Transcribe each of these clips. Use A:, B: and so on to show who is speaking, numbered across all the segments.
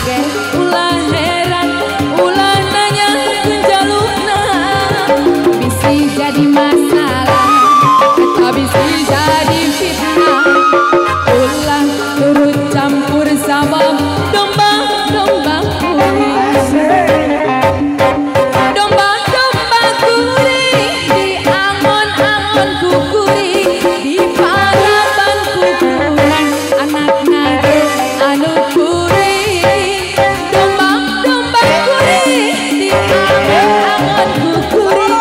A: kaget, ulah heran, ulah nanya penjalukna. Bisi jadi masalah, kita bisi jadi fitnah. Ulah turut campur sabab domba-domba kuring. Domba-domba kuring di angon-angon kukuring, di paraban kukuring, anakna ge anu kuring. Domba-domba kuring di angon-angon kukuring,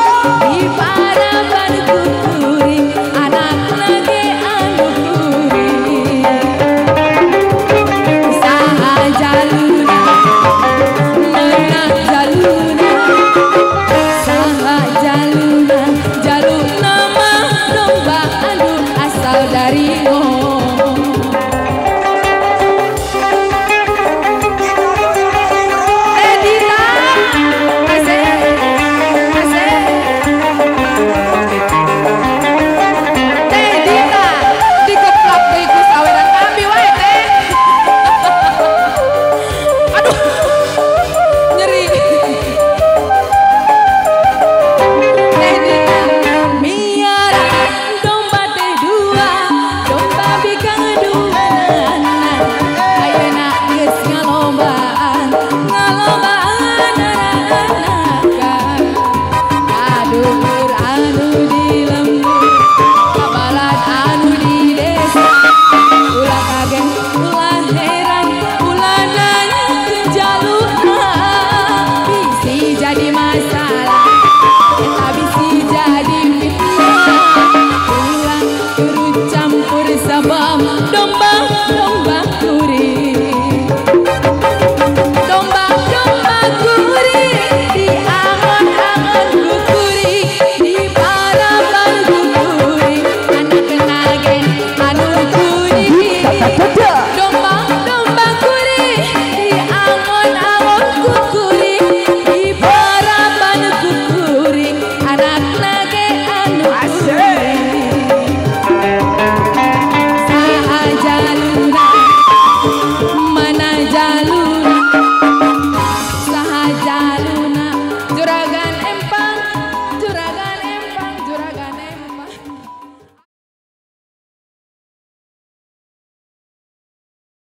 A: di paraban kukuring, anakna ge anu kuring. Saha jalur